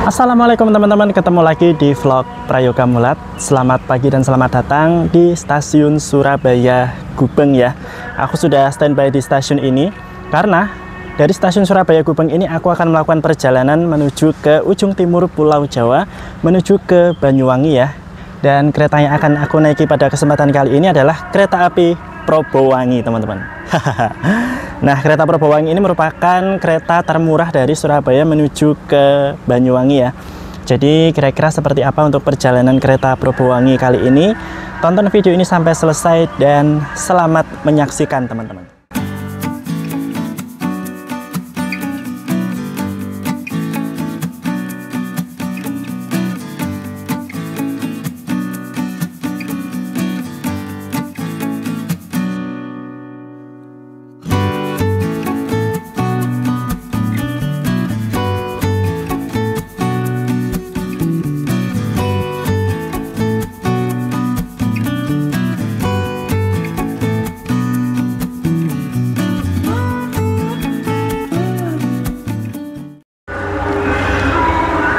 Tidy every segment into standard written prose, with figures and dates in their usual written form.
Assalamualaikum teman-teman, ketemu lagi di vlog Prayoga Mulat. Selamat pagi dan selamat datang di stasiun Surabaya Gubeng ya. Aku sudah standby di stasiun ini karena dari stasiun Surabaya Gubeng ini aku akan melakukan perjalanan menuju ke ujung timur Pulau Jawa, menuju ke Banyuwangi ya. Dan kereta yang akan aku naiki pada kesempatan kali ini adalah kereta api Probowangi teman-teman. Nah, kereta Probowangi ini merupakan kereta termurah dari Surabaya menuju ke Banyuwangi ya. Jadi kira-kira seperti apa untuk perjalanan kereta Probowangi kali ini? Tonton video ini sampai selesai dan selamat menyaksikan teman-teman.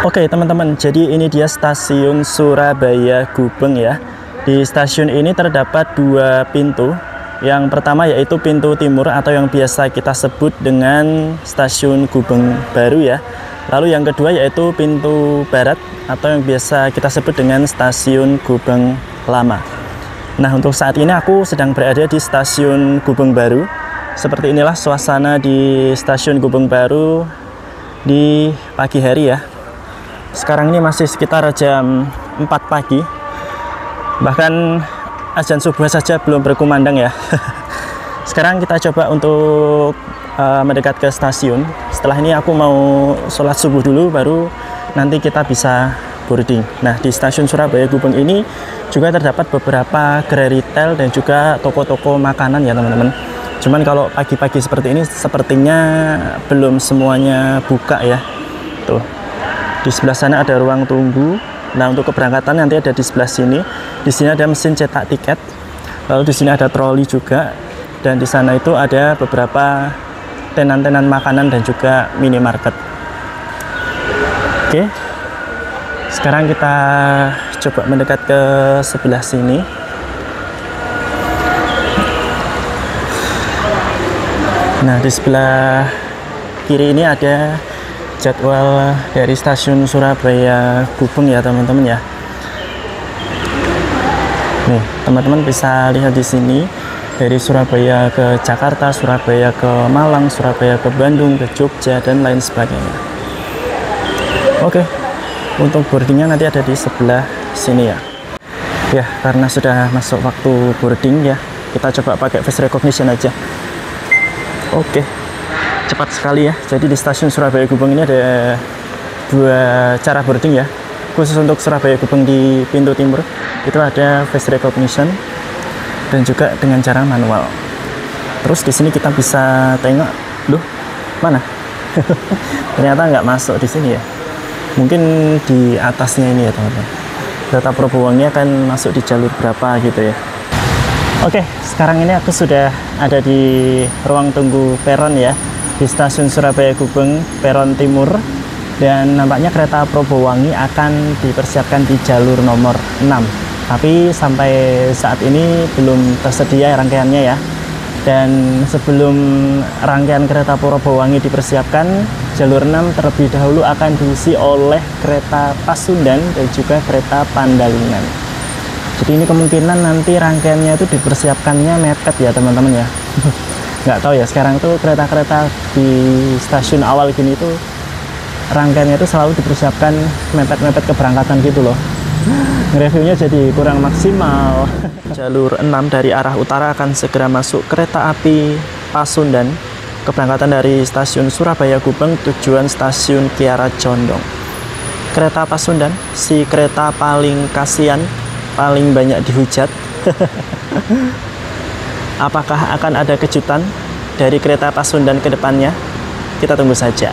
Oke teman-teman, jadi ini dia stasiun Surabaya Gubeng ya. Di stasiun ini terdapat dua pintu. Yang pertama yaitu pintu timur atau yang biasa kita sebut dengan stasiun Gubeng Baru ya. Lalu yang kedua yaitu pintu barat atau yang biasa kita sebut dengan stasiun Gubeng Lama. Nah, untuk saat ini aku sedang berada di stasiun Gubeng Baru. Seperti inilah suasana di stasiun Gubeng Baru di pagi hari ya. Sekarang ini masih sekitar jam 4 pagi. Bahkan azan subuh saja belum berkumandang ya. Sekarang kita coba untuk mendekat ke stasiun. Setelah ini aku mau sholat subuh dulu, baru nanti kita bisa boarding. Nah, di stasiun Surabaya Gubeng ini juga terdapat beberapa gerai retail dan juga toko-toko makanan ya teman-teman. Cuman kalau pagi-pagi seperti ini sepertinya belum semuanya buka ya. Tuh. Di sebelah sana ada ruang tunggu. Nah, untuk keberangkatan nanti ada di sebelah sini. Di sini ada mesin cetak tiket. Lalu di sini ada troli juga. Dan di sana itu ada beberapa tenan-tenan makanan dan juga minimarket. Oke. Sekarang kita coba mendekat ke sebelah sini. Nah, di sebelah kiri ini ada jadwal dari stasiun Surabaya Gubeng ya teman-teman ya. Nih, teman-teman bisa lihat di sini dari Surabaya ke Jakarta, Surabaya ke Malang, Surabaya ke Bandung, ke Jogja dan lain sebagainya. Oke. Untuk boardingnya nanti ada di sebelah sini ya. Ya, karena sudah masuk waktu boarding ya, kita coba pakai face recognition aja. Oke. Cepat sekali ya. Jadi di stasiun Surabaya Gubeng ini ada dua cara boarding ya. Khusus untuk Surabaya Gubeng di pintu timur itu ada face recognition dan juga dengan cara manual. Terus di sini kita bisa tengok, loh, mana? Ternyata nggak masuk di sini ya. Mungkin di atasnya ini ya teman-teman. Kereta Probowangi akan masuk di jalur berapa gitu ya. Oke, sekarang ini aku sudah ada di ruang tunggu peron ya. Di stasiun Surabaya Gubeng peron timur, dan nampaknya kereta Probowangi akan dipersiapkan di jalur nomor 6, tapi sampai saat ini belum tersedia rangkaiannya ya. Dan sebelum rangkaian kereta Probowangi dipersiapkan, jalur 6 terlebih dahulu akan diisi oleh kereta Pasundan dan juga kereta Pandalingan. Jadi ini kemungkinan nanti rangkaiannya itu dipersiapkannya mepet ya teman-teman ya. Nggak tahu ya, sekarang tuh kereta-kereta di stasiun awal gini tuh rangkaiannya itu selalu dipersiapkan mepet-mepet keberangkatan gitu loh. Reviewnya jadi kurang maksimal. Jalur 6 dari arah utara akan segera masuk kereta api Pasundan, keberangkatan dari stasiun Surabaya Gubeng tujuan stasiun Kiara Condong. Kereta Pasundan, si kereta paling kasihan, paling banyak dihujat. Apakah akan ada kejutan dari kereta Pasundan ke depannya? Kita tunggu saja.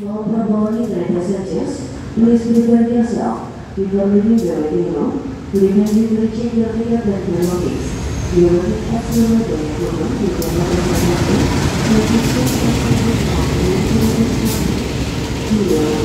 While Prabhupada representatives, please prepare yourself before leaving the waiting room. You can quickly check your ticket and belongings. You will be kept in the waiting room with the representative. Thank you so much for your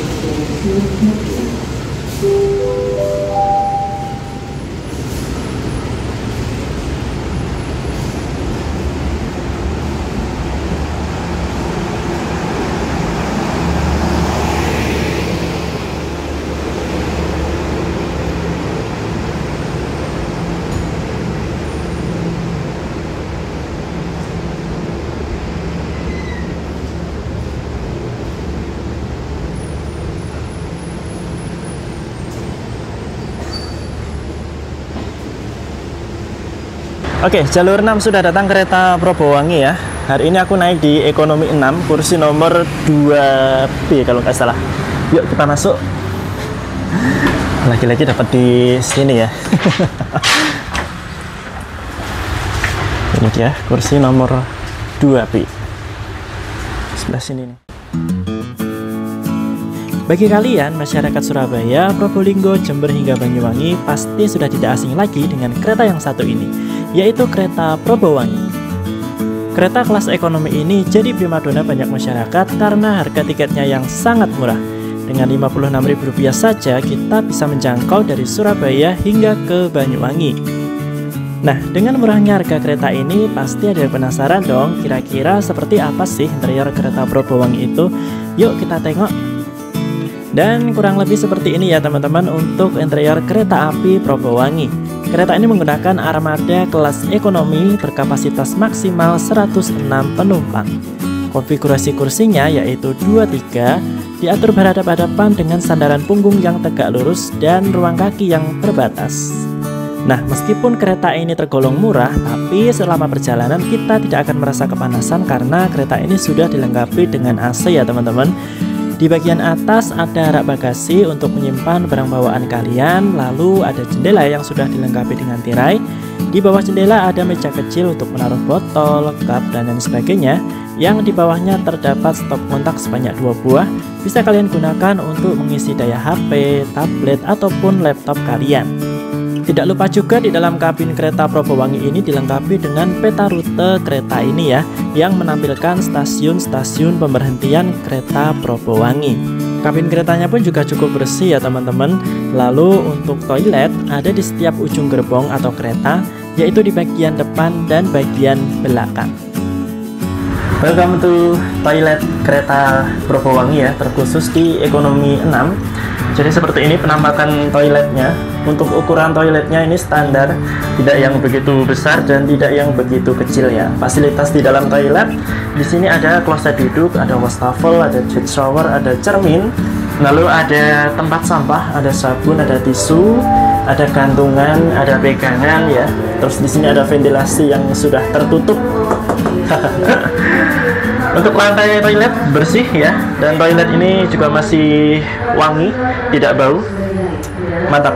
Oke, jalur 6 sudah datang kereta Probowangi ya. Hari ini aku naik di ekonomi 6, kursi nomor 2B kalau nggak salah. Yuk kita masuk. Lagi-lagi dapat di sini ya. Ini dia kursi nomor 2B. Sebelah sini nih. Bagi kalian masyarakat Surabaya, Probolinggo, Jember hingga Banyuwangi pasti sudah tidak asing lagi dengan kereta yang satu ini, yaitu kereta Probowangi. Kereta kelas ekonomi ini jadi primadona banyak masyarakat karena harga tiketnya yang sangat murah. Dengan Rp56.000 saja kita bisa menjangkau dari Surabaya hingga ke Banyuwangi. Nah, dengan murahnya harga kereta ini pasti ada yang penasaran dong, kira-kira seperti apa sih interior kereta Probowangi itu? Yuk kita tengok. Dan kurang lebih seperti ini ya teman-teman untuk interior kereta api Probowangi. Kereta ini menggunakan armada kelas ekonomi berkapasitas maksimal 106 penumpang. Konfigurasi kursinya yaitu 2-3, diatur berhadapan-hadapan dengan sandaran punggung yang tegak lurus dan ruang kaki yang terbatas. Nah, meskipun kereta ini tergolong murah, tapi selama perjalanan kita tidak akan merasa kepanasan karena kereta ini sudah dilengkapi dengan AC ya teman-teman. Di bagian atas ada rak bagasi untuk menyimpan barang bawaan kalian, lalu ada jendela yang sudah dilengkapi dengan tirai. Di bawah jendela ada meja kecil untuk menaruh botol, cup, dan lain sebagainya. Yang di bawahnya terdapat stop kontak sebanyak 2 buah, bisa kalian gunakan untuk mengisi daya HP, tablet, ataupun laptop kalian. Tidak lupa juga di dalam kabin kereta Probowangi ini dilengkapi dengan peta rute kereta ini ya, yang menampilkan stasiun-stasiun pemberhentian kereta Probowangi. Kabin keretanya pun juga cukup bersih ya teman-teman. Lalu untuk toilet ada di setiap ujung gerbong atau kereta, yaitu di bagian depan dan bagian belakang. Welcome to toilet kereta Probowangi ya, terkhusus di ekonomi 6. Jadi seperti ini penampakan toiletnya. Untuk ukuran toiletnya ini standar, tidak yang begitu besar dan tidak yang begitu kecil ya. Fasilitas di dalam toilet, di sini ada kloset duduk, ada wastafel, ada jet shower, ada cermin, lalu ada tempat sampah, ada sabun, ada tisu, ada gantungan, ada pegangan ya. Terus di sini ada ventilasi yang sudah tertutup. Untuk lantai toilet bersih ya, dan toilet ini juga masih wangi, tidak bau. Mantap.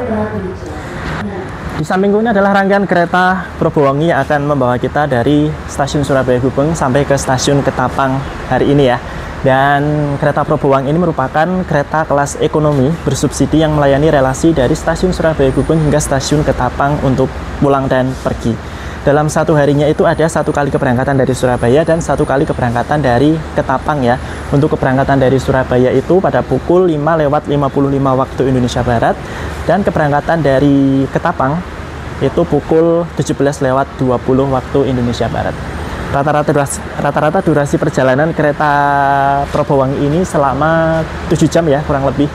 Di sampingku ini adalah rangkaian kereta Probowangi yang akan membawa kita dari stasiun Surabaya Gubeng sampai ke stasiun Ketapang hari ini ya. Dan kereta Probowangi ini merupakan kereta kelas ekonomi bersubsidi yang melayani relasi dari stasiun Surabaya Gubeng hingga stasiun Ketapang untuk pulang dan pergi. Dalam satu harinya itu ada 1 kali keberangkatan dari Surabaya dan 1 kali keberangkatan dari Ketapang ya. Untuk keberangkatan dari Surabaya itu pada pukul 5:55 waktu Indonesia Barat, dan keberangkatan dari Ketapang itu pukul 17:20 waktu Indonesia Barat. Rata-rata durasi perjalanan kereta Probowangi ini selama 7 jam ya kurang lebih.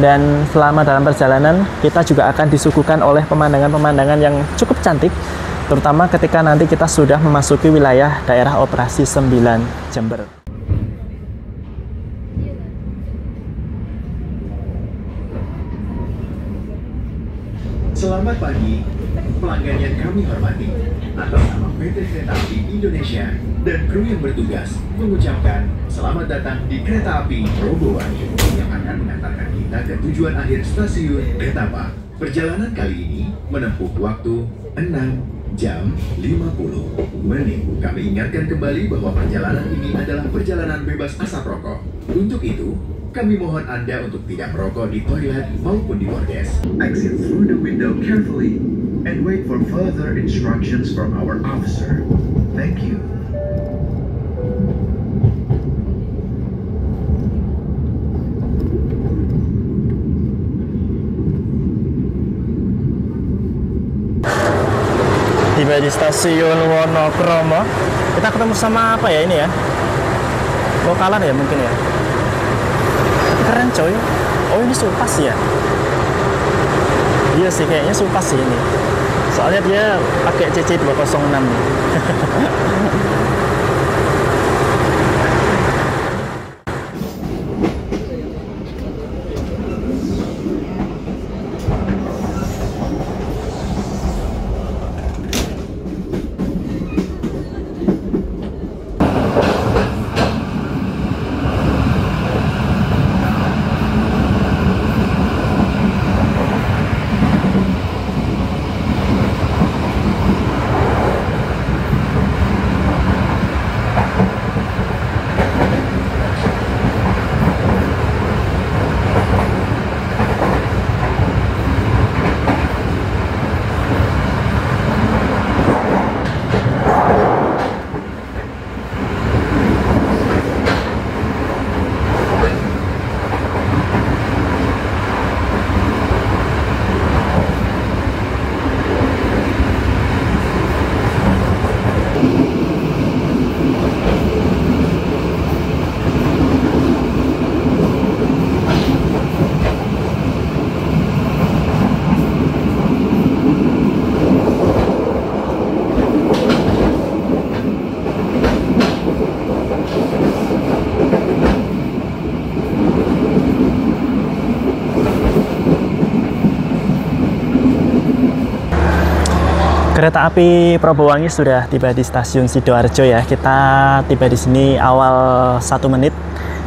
Dan selama dalam perjalanan kita juga akan disuguhkan oleh pemandangan-pemandangan yang cukup cantik, terutama ketika nanti kita sudah memasuki wilayah daerah operasi 9 Jember. Selamat pagi, pelanggan yang kami hormati. Atas nama PT Kereta Api Indonesia dan kru yang bertugas mengucapkan selamat datang di Kereta Api Probowangi yang akan mengantarkan kita ke tujuan akhir stasiun Ketapang. Perjalanan kali ini menempuh waktu 6 jam 50 menit. Kami ingatkan kembali bahwa perjalanan ini adalah perjalanan bebas asap rokok. Untuk itu, kami mohon Anda untuk tidak merokok di toilet maupun di bordes. Exit through the window carefully and wait for further instructions from our officer. Thank you. Tiba di stasiun Wonokromo. Kita ketemu sama apa ya ini ya? Lokalan ya mungkin ya. Keren coy. Oh ini Supas ya? Iya sih kayaknya Supas sih ini. Soalnya dia pakai CC 206. Kereta api Probowangi sudah tiba di stasiun Sidoarjo ya. Kita tiba di sini awal 1 menit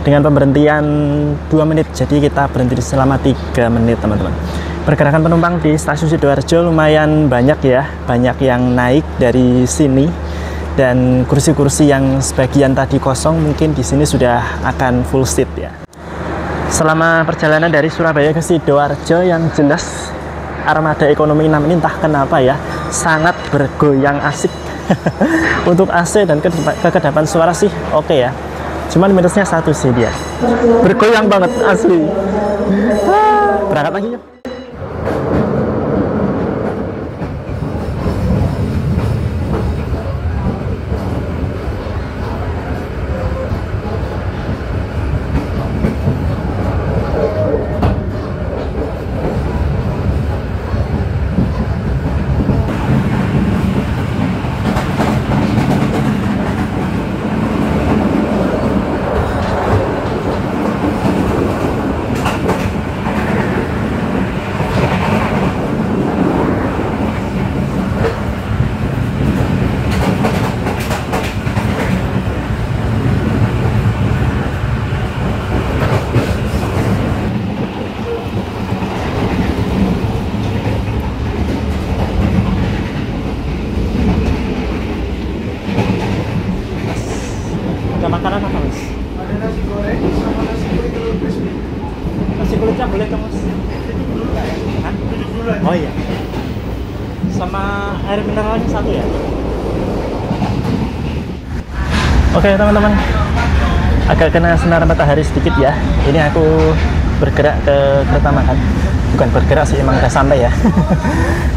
dengan pemberhentian 2 menit. Jadi kita berhenti selama 3 menit teman-teman. Pergerakan penumpang di stasiun Sidoarjo lumayan banyak ya. Banyak yang naik dari sini dan kursi-kursi yang sebagian tadi kosong mungkin di sini sudah akan full seat ya. Selama perjalanan dari Surabaya ke Sidoarjo yang jelas armada ekonomi 6 ini entah kenapa ya sangat bergoyang asik. Untuk AC dan kekedapan suara sih oke ya, cuman minusnya satu sih dia bergoyang banget asli. Berangkat lagi yuk. Makanan apa mas? Ada nasi goreng sama nasi kulit telur crispy. Nasi kulitnya boleh tuh mas? Hah? 7 bulan. Oh iya. Sama air mineralnya 1 ya? Oke teman-teman, agak kena sinar matahari sedikit ya. Ini aku bergerak ke kereta makan. Bukan bergerak sih, emang udah sampai ya.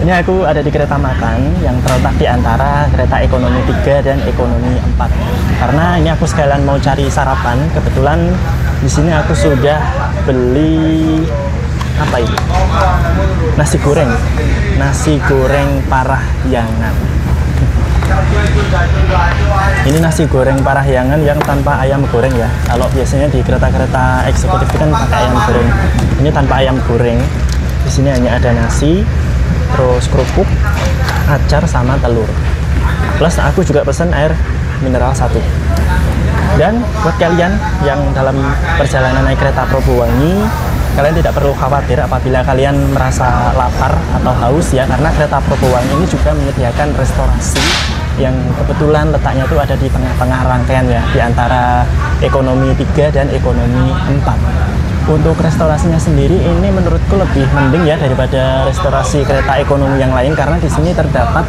Ini aku ada di kereta makan yang terletak di antara kereta ekonomi 3 dan ekonomi 4. Karena ini aku sekalian mau cari sarapan. Kebetulan di sini aku sudah beli apa ini? Nasi goreng Parahyangan. Ini nasi goreng Parahyangan yang tanpa ayam goreng ya. Kalau biasanya di kereta-kereta eksekutif itu kan pakai ayam goreng. Ini tanpa ayam goreng. Di sini hanya ada nasi, terus kerupuk, acar sama telur. Plus aku juga pesan air mineral 1. Dan buat kalian yang dalam perjalanan naik kereta Probowangi kalian tidak perlu khawatir apabila kalian merasa lapar atau haus ya, karena kereta Probowangi ini juga menyediakan restorasi yang kebetulan letaknya itu ada di tengah-tengah rangkaian ya, di antara ekonomi 3 dan ekonomi 4. Untuk restorasinya sendiri ini menurutku lebih mending ya daripada restorasi kereta ekonomi yang lain, karena di sini terdapat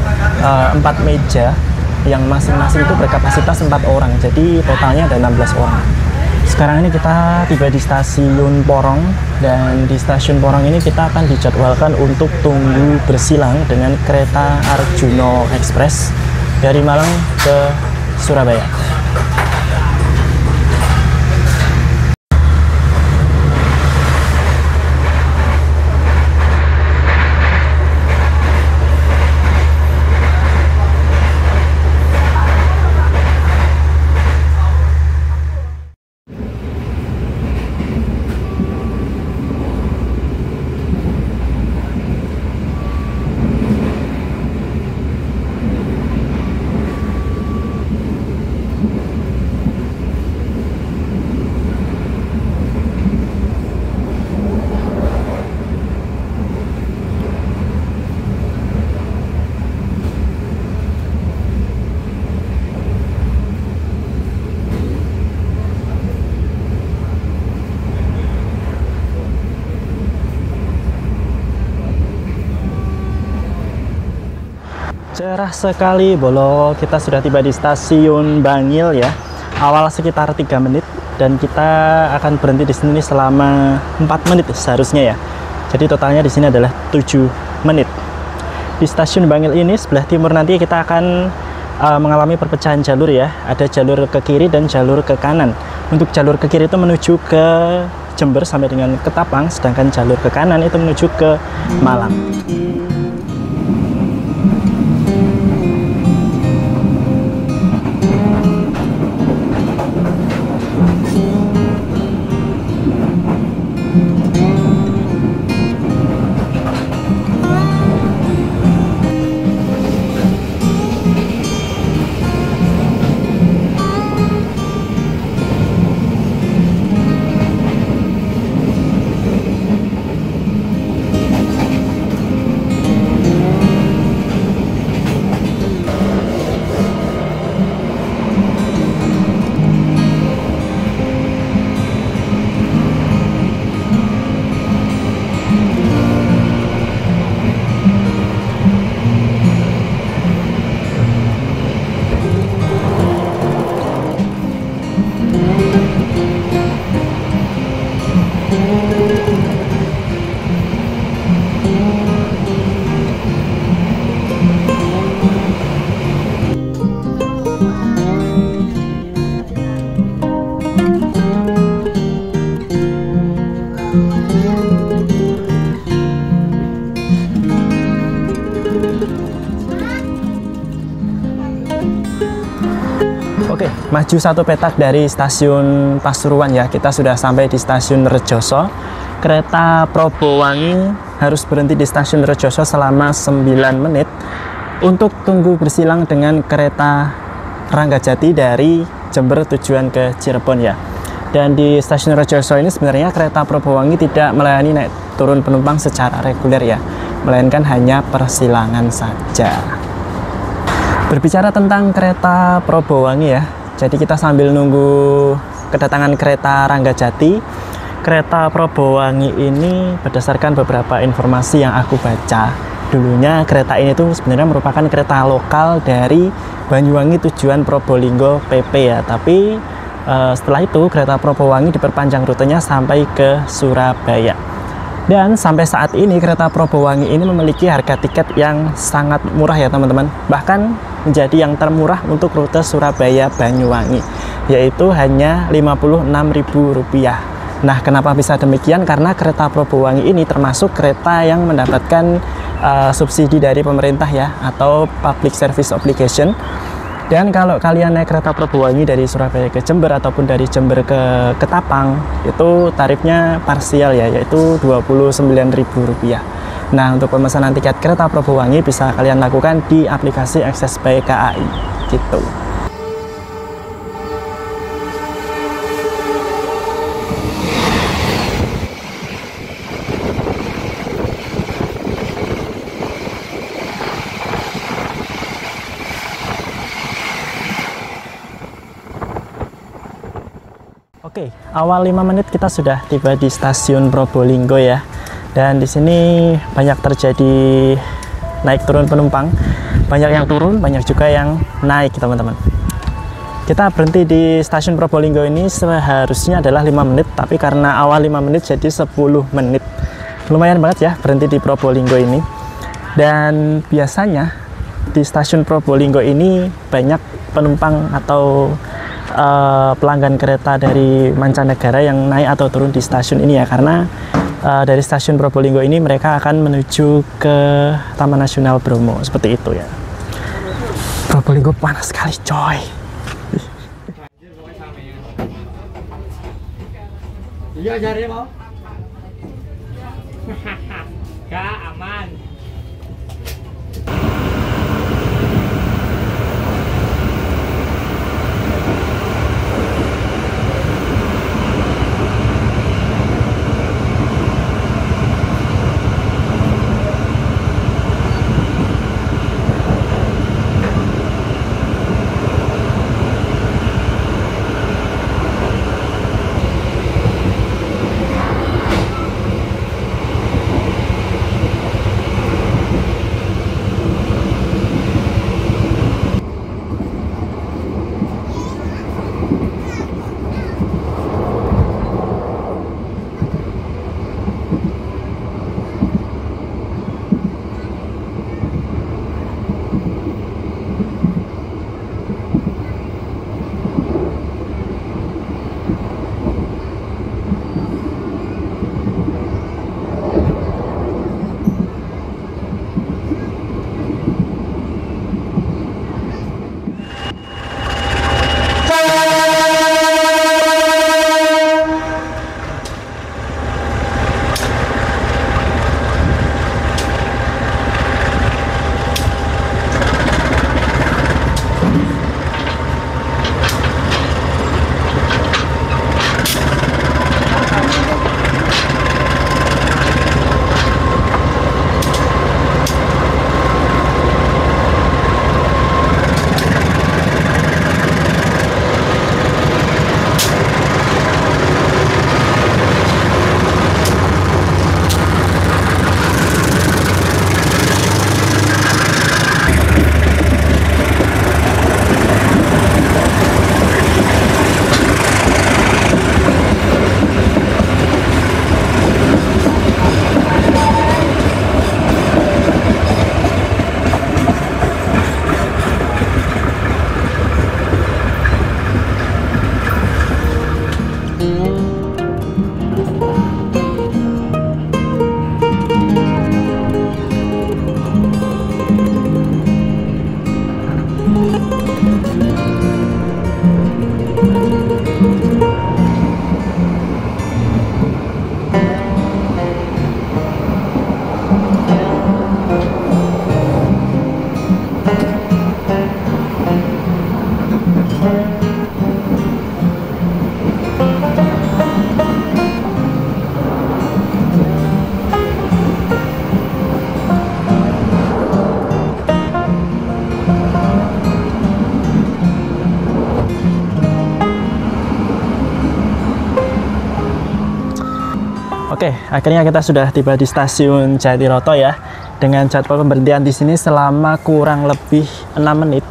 4 meja yang masing-masing itu berkapasitas 4 orang, jadi totalnya ada 16 orang. Sekarang ini kita tiba di stasiun Porong, dan di stasiun Porong ini kita akan dijadwalkan untuk tunggu bersilang dengan kereta Arjuno Express dari Malang ke Surabaya. Cerah sekali Bolo, kita sudah tiba di stasiun Bangil ya. Awal sekitar 3 menit dan kita akan berhenti di sini selama 4 menit seharusnya ya. Jadi totalnya di sini adalah 7 menit. Di stasiun Bangil ini sebelah timur nanti kita akan mengalami perpecahan jalur ya. Ada jalur ke kiri dan jalur ke kanan. Untuk jalur ke kiri itu menuju ke Jember sampai dengan Ketapang, sedangkan jalur ke kanan itu menuju ke Malang. Oke, maju 1 petak dari stasiun Pasuruan ya. Kita sudah sampai di stasiun Rejoso. Kereta Probowangi harus berhenti di stasiun Rejoso selama 9 menit untuk tunggu bersilang dengan kereta Ranggajati dari Jember tujuan ke Cirebon ya. Dan di stasiun Rejoso ini sebenarnya kereta Probowangi tidak melayani naik turun penumpang secara reguler ya, melainkan hanya persilangan saja. Berbicara tentang kereta Probowangi ya, jadi kita sambil nunggu kedatangan kereta Ranggajati, kereta Probowangi ini berdasarkan beberapa informasi yang aku baca, dulunya kereta ini tuh sebenarnya merupakan kereta lokal dari Banyuwangi tujuan Probolinggo PP ya, tapi setelah itu kereta Probowangi diperpanjang rutenya sampai ke Surabaya. Dan sampai saat ini kereta Probowangi ini memiliki harga tiket yang sangat murah ya teman-teman. Bahkan menjadi yang termurah untuk rute Surabaya-Banyuwangi, yaitu hanya Rp56.000. Nah, kenapa bisa demikian? Karena kereta Probowangi ini termasuk kereta yang mendapatkan subsidi dari pemerintah ya, atau Public Service Obligation. Dan kalau kalian naik kereta Probowangi dari Surabaya ke Jember ataupun dari Jember ke Ketapang, itu tarifnya parsial ya, yaitu Rp29.000. Nah, untuk pemesanan tiket kereta Probowangi bisa kalian lakukan di aplikasi Access by KAI gitu. Oke, awal 5 menit kita sudah tiba di stasiun Probolinggo ya. Dan di sini banyak terjadi naik turun penumpang. Banyak yang turun, banyak juga yang naik, teman-teman. Kita berhenti di stasiun Probolinggo ini seharusnya adalah 5 menit, tapi karena awal 5 menit jadi 10 menit. Lumayan banget ya berhenti di Probolinggo ini. Dan biasanya di stasiun Probolinggo ini banyak penumpang atau pelanggan kereta dari mancanegara yang naik atau turun di stasiun ini ya, karena dari stasiun Probolinggo ini mereka akan menuju ke Taman Nasional Bromo, seperti itu ya. Probolinggo panas sekali coy. Iya jari mau. Gak aman. Oke, akhirnya kita sudah tiba di stasiun Jatiroto ya. Dengan jadwal pemberhentian di sini selama kurang lebih 6 menit.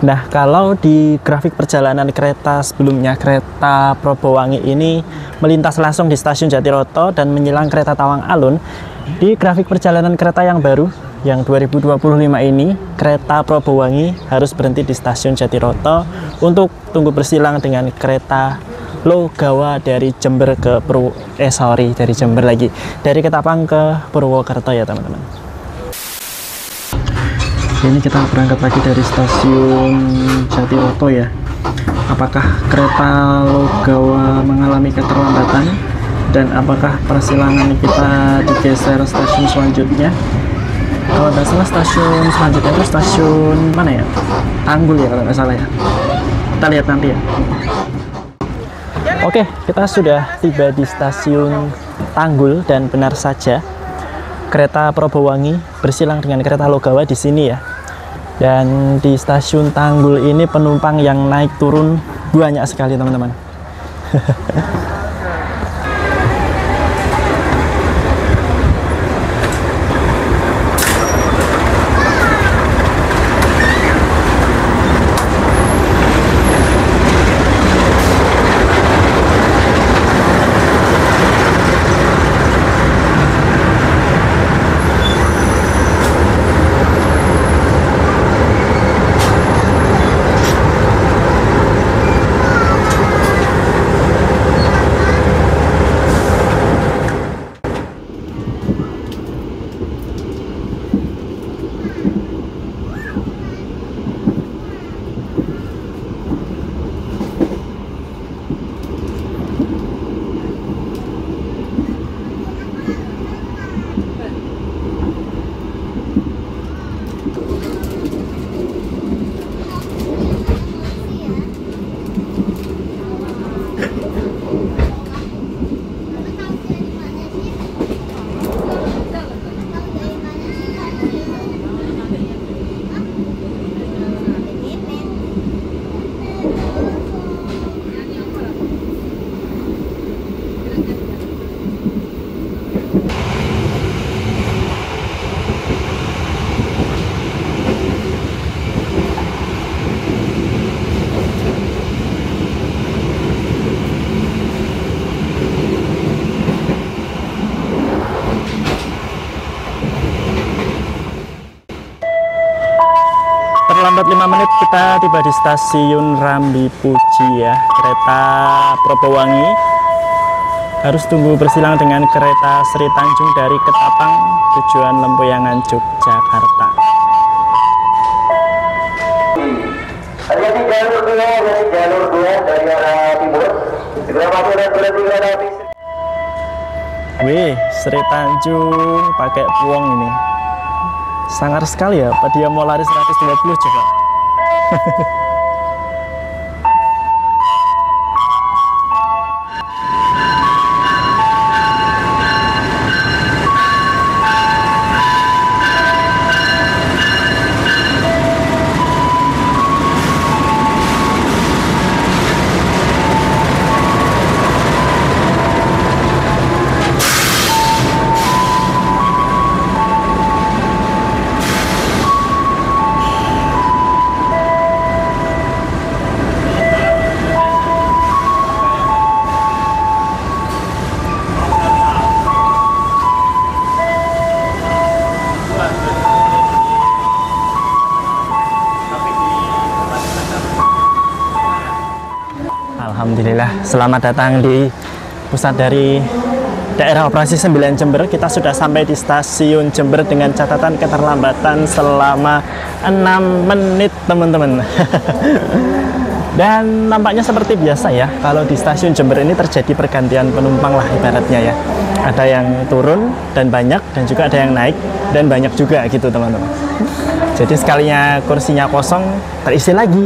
Nah, kalau di grafik perjalanan kereta sebelumnya, kereta Probowangi ini melintas langsung di stasiun Jatiroto dan menyilang kereta Tawang Alun. Di grafik perjalanan kereta yang baru, yang 2025 ini, kereta Probowangi harus berhenti di stasiun Jatiroto untuk tunggu bersilang dengan kereta Logawa dari Jember ke dari Jember lagi, dari Ketapang ke Purwokerto ya teman-teman. Ini kita berangkat lagi dari stasiun Jatiroto ya. Apakah kereta Logawa mengalami keterlambatan dan apakah persilangan kita digeser stasiun selanjutnya? Kalau nggak salah stasiun selanjutnya itu stasiun mana ya? Tanggul ya kalau nggak salah ya. Kita lihat nanti ya. Oke, kita sudah tiba di stasiun Tanggul dan benar saja kereta Probowangi bersilang dengan kereta Logawa di sini ya. Dan di stasiun Tanggul ini penumpang yang naik turun banyak sekali teman-teman. Terlambat 5 menit kita tiba di stasiun Rambi Puji ya, kereta Propowangi. Harus tunggu bersilang dengan kereta Sri Tanjung dari Ketapang tujuan Lempuyangan Yogyakarta. Hati-hati jalur 2 dari arah timur. Segera masuk dan berhenti kereta api. Wih, Sri Tanjung pakai puong ini. Sangar sekali ya, apa dia mau lari 120 coba. Alhamdulillah, selamat datang di pusat dari daerah operasi 9 Jember. Kita sudah sampai di stasiun Jember dengan catatan keterlambatan selama 6 menit teman-teman. Dan nampaknya seperti biasa ya, kalau di stasiun Jember ini terjadi pergantian penumpang lah ibaratnya ya. Ada yang turun dan banyak, dan juga ada yang naik dan banyak juga gitu teman-teman. Jadi sekalinya kursinya kosong, terisi lagi.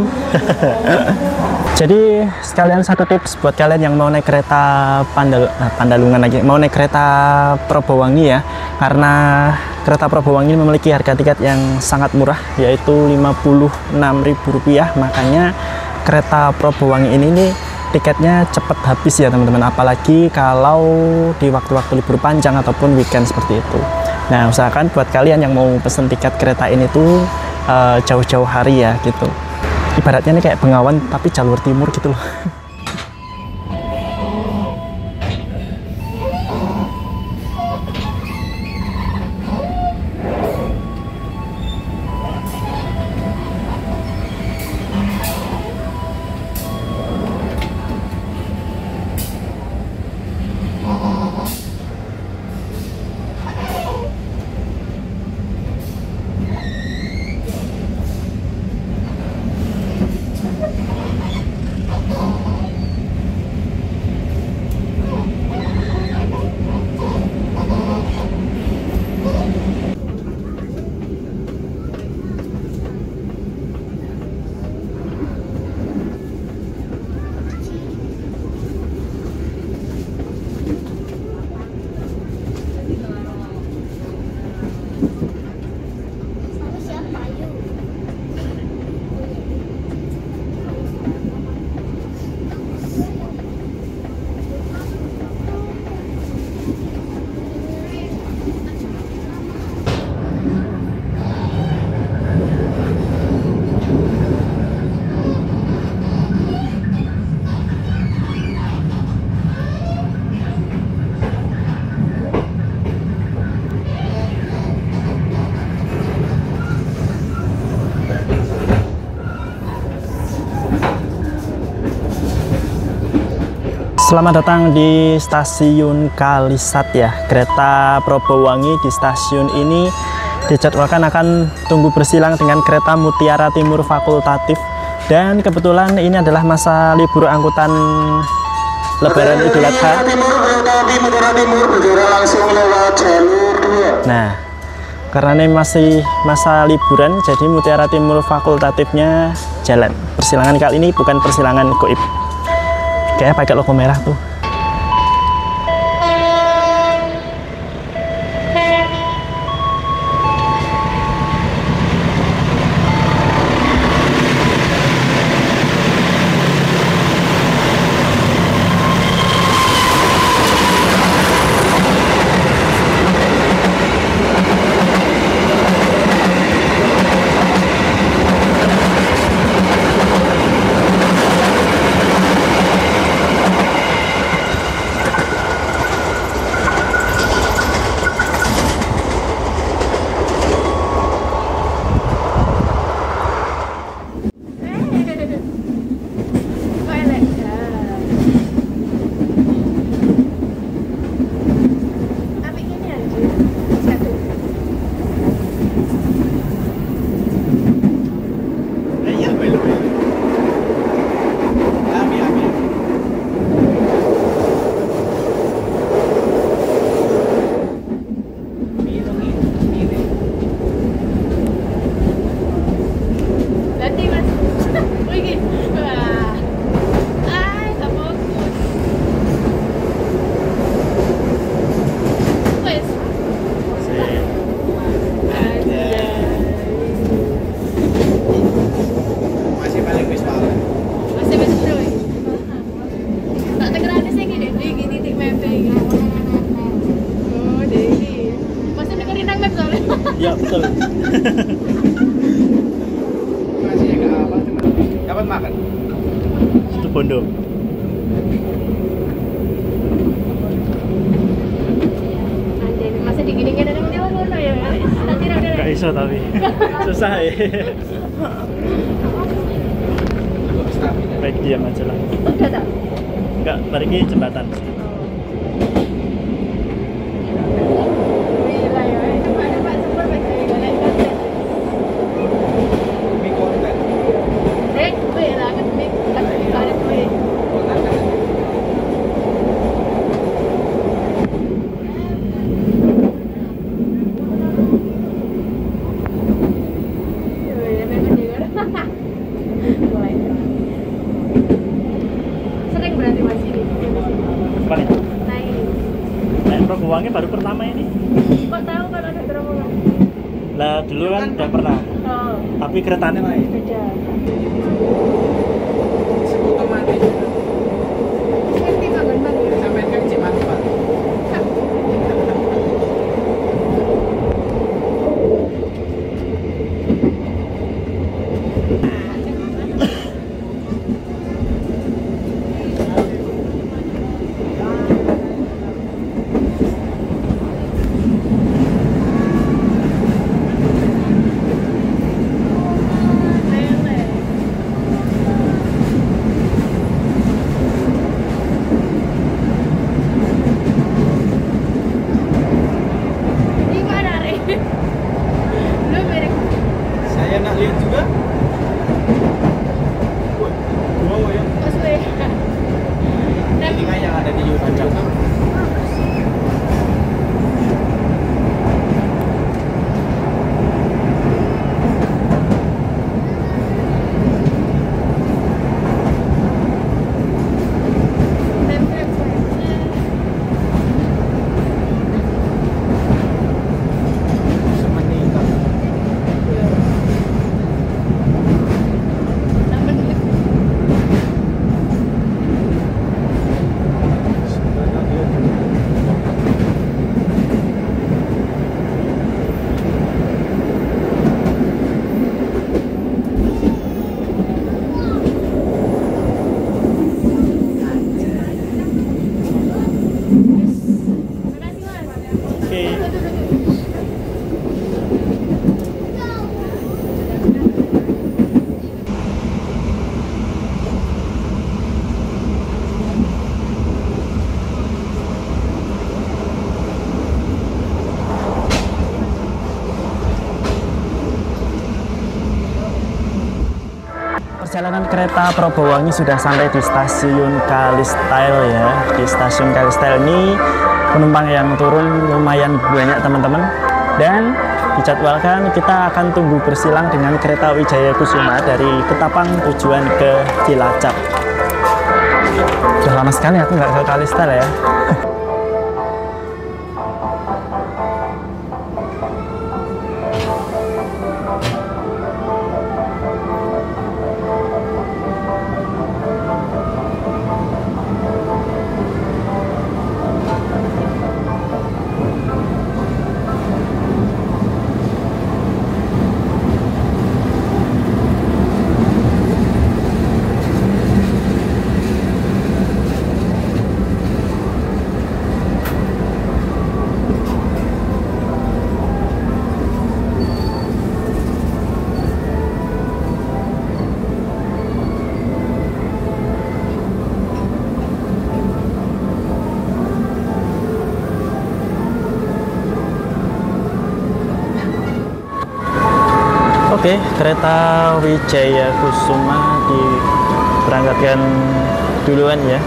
Jadi sekalian satu tips buat kalian yang mau naik kereta Pandalungan lagi, mau naik kereta Propowangi ya, karena kereta Propowangi memiliki harga tiket yang sangat murah, yaitu Rp56.000. Makanya kereta Propowangi ini nih tiketnya cepet habis ya teman-teman, apalagi kalau di waktu-waktu libur panjang ataupun weekend seperti itu. Nah, usahakan buat kalian yang mau pesen tiket kereta ini tuh jauh-jauh hari ya gitu. Ibaratnya ini kayak Bengawan tapi jalur timur gitu loh. Selamat datang di stasiun Kalisat ya. Kereta Probowangi di stasiun ini dijadwalkan akan tunggu bersilang dengan kereta Mutiara Timur fakultatif. Dan kebetulan ini adalah masa libur angkutan Lebaran Idul Adha. Nah, karena ini masih masa liburan, jadi Mutiara Timur fakultatifnya jalan. Persilangan kali ini bukan persilangan goib. Kayaknya pakai logo merah tuh. Ya betul. Masih agak apa cuman dapat makan. Itu Bondo. Masa digini-gini ada yang ngono ya. Nanti ada. Gak iso tapi. Susah ya. Baik diam aja lah. Udah tak? Enggak, balik ini jembatan. Sering berarti masih di sini. Apa nih? Naik. Probowangi baru pertama ini. Kok tahu kalau ada terowongan? Lah dulu kan udah pernah. Oh, Tapi keretanya lain. beda. Otomatis Ngerti banget banget. sampai ke Cimanti Pak. Perjalanan kereta Probowangi sudah sampai di stasiun Kalistail ya. Di stasiun Kalistail ini penumpang yang turun lumayan banyak teman-teman. Dan dijadwalkan kita akan tunggu bersilang dengan kereta Wijaya Kusuma dari Ketapang tujuan ke Cilacap. Sudah lama sekali aku nggak ke Kalistail ya. Oke, kereta Wijaya Kusuma diberangkatkan duluan ya.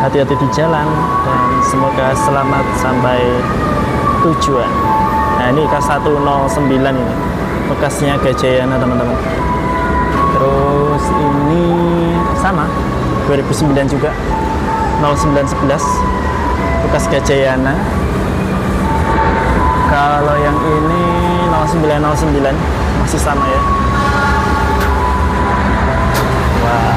Hati-hati di jalan dan semoga selamat sampai tujuan. Nah, ini K109 ini. Bekasnya Gajayana, teman-teman. Terus ini sama 2009 juga 0911 bekas Gajayana. Kalau yang ini 0909 masih sama ya. Wah.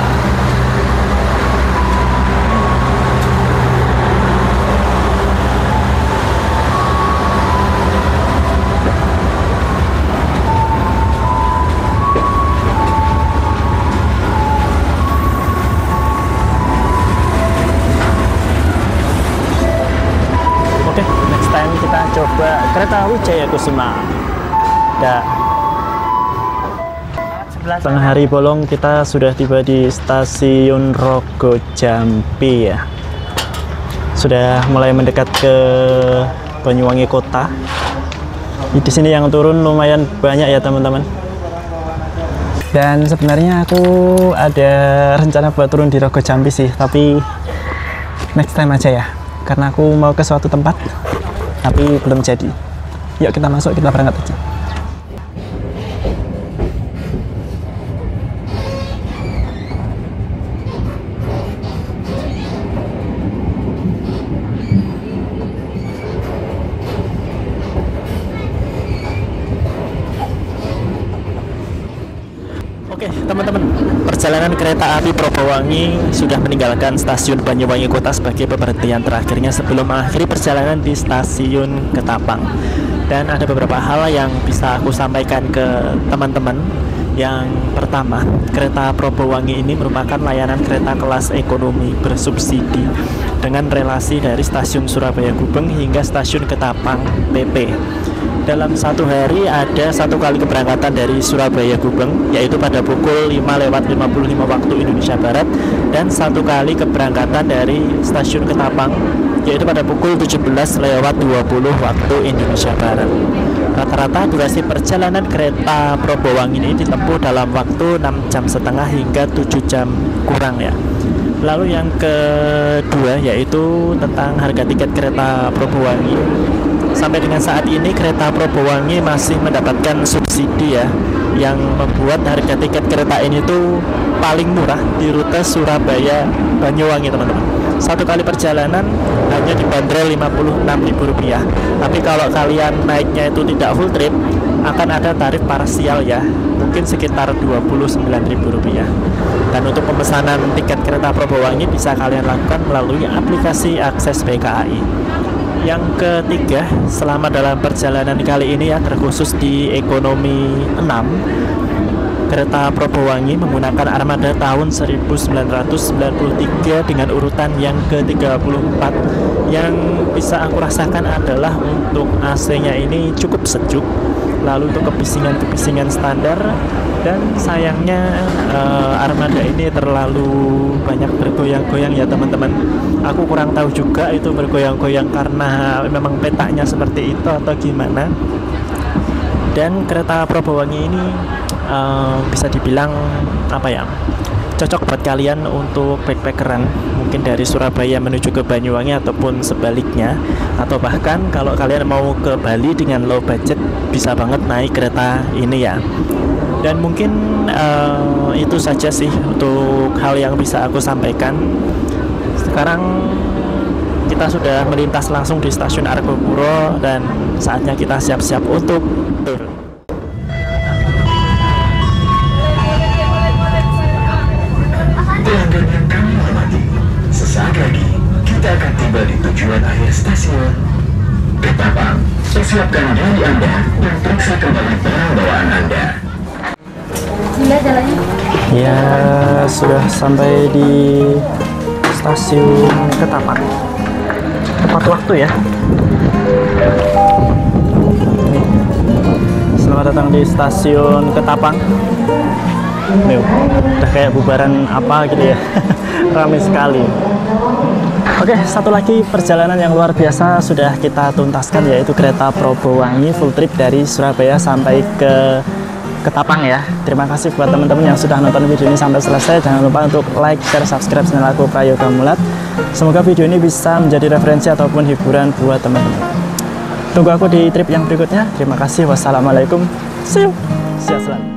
Oke, next time kita coba kereta Wijaya Kusuma. Tengah hari bolong kita sudah tiba di stasiun Rogo Jampi ya. Sudah mulai mendekat ke Banyuwangi kota. Di sini yang turun lumayan banyak ya teman-teman. Dan sebenarnya aku ada rencana buat turun di Rogo Jampi sih, tapi next time aja ya. Karena aku mau ke suatu tempat, tapi belum jadi. Yuk kita masuk, kita berangkat aja. Oke teman-teman, perjalanan kereta api Probowangi sudah meninggalkan stasiun Banyuwangi Kota sebagai pemberhentian terakhirnya sebelum mengakhiri perjalanan di stasiun Ketapang. Dan ada beberapa hal yang bisa aku sampaikan ke teman-teman. Yang pertama, kereta Probowangi ini merupakan layanan kereta kelas ekonomi bersubsidi dengan relasi dari stasiun Surabaya Gubeng hingga stasiun Ketapang PP. Dalam satu hari ada satu kali keberangkatan dari Surabaya Gubeng, yaitu pada pukul 5:55 waktu Indonesia Barat, dan satu kali keberangkatan dari stasiun Ketapang, yaitu pada pukul 17:20 waktu Indonesia Barat. Rata-rata durasi perjalanan kereta Probowangi ini ditempuh dalam waktu 6,5 jam hingga 7 jam kurang ya. Lalu yang kedua yaitu tentang harga tiket kereta Probowangi. Sampai dengan saat ini kereta Probowangi masih mendapatkan subsidi ya, yang membuat harga tiket kereta ini tuh paling murah di rute Surabaya Banyuwangi teman-teman. Satu kali perjalanan hanya dibanderol Rp56.000. Tapi kalau kalian naiknya itu tidak full trip, akan ada tarif parsial ya, mungkin sekitar Rp29.000. Dan untuk pemesanan tiket kereta Probowangi bisa kalian lakukan melalui aplikasi Akses PKAI. Yang ketiga, selama dalam perjalanan kali ini ya, terkhusus di ekonomi 6, kereta Probowangi menggunakan armada tahun 1993 dengan urutan yang ke-34. Yang bisa aku rasakan adalah untuk AC-nya ini cukup sejuk, lalu untuk kebisingan standar, dan sayangnya armada ini terlalu banyak bergoyang-goyang ya teman-teman. Aku kurang tahu juga itu bergoyang-goyang karena memang petanya seperti itu atau gimana. Dan kereta Probowangi ini bisa dibilang apa ya, cocok buat kalian untuk backpackeran, mungkin dari Surabaya menuju ke Banyuwangi ataupun sebaliknya, atau bahkan kalau kalian mau ke Bali dengan low budget bisa banget naik kereta ini ya. Dan mungkin itu saja sih untuk hal yang bisa aku sampaikan. Sekarang kita sudah melintas langsung di stasiun Argopuro dan saatnya kita siap-siap untuk turun. Pelanggan yang kami hormati, sesaat lagi kita akan tiba di tujuan akhir stasiun Ketapang. Persiapkan diri Anda dan periksa kembali barang bawaan Anda. Gila jalannya. Ya, sudah sampai di stasiun Ketapang. Tepat waktu ya. Selamat datang di stasiun Ketapang. Nih, udah kayak bubaran apa gitu ya. Ramai sekali. Oke, satu lagi perjalanan yang luar biasa sudah kita tuntaskan, yaitu kereta Probowangi full trip dari Surabaya sampai ke Ketapang ya. Terima kasih buat teman-teman yang sudah nonton video ini sampai selesai. Jangan lupa untuk like, share, subscribe channel aku Prayoga Mulat. Semoga video ini bisa menjadi referensi ataupun hiburan buat teman-teman. Tunggu aku di trip yang berikutnya. Terima kasih. Wassalamualaikum. See you. Sehat selalu.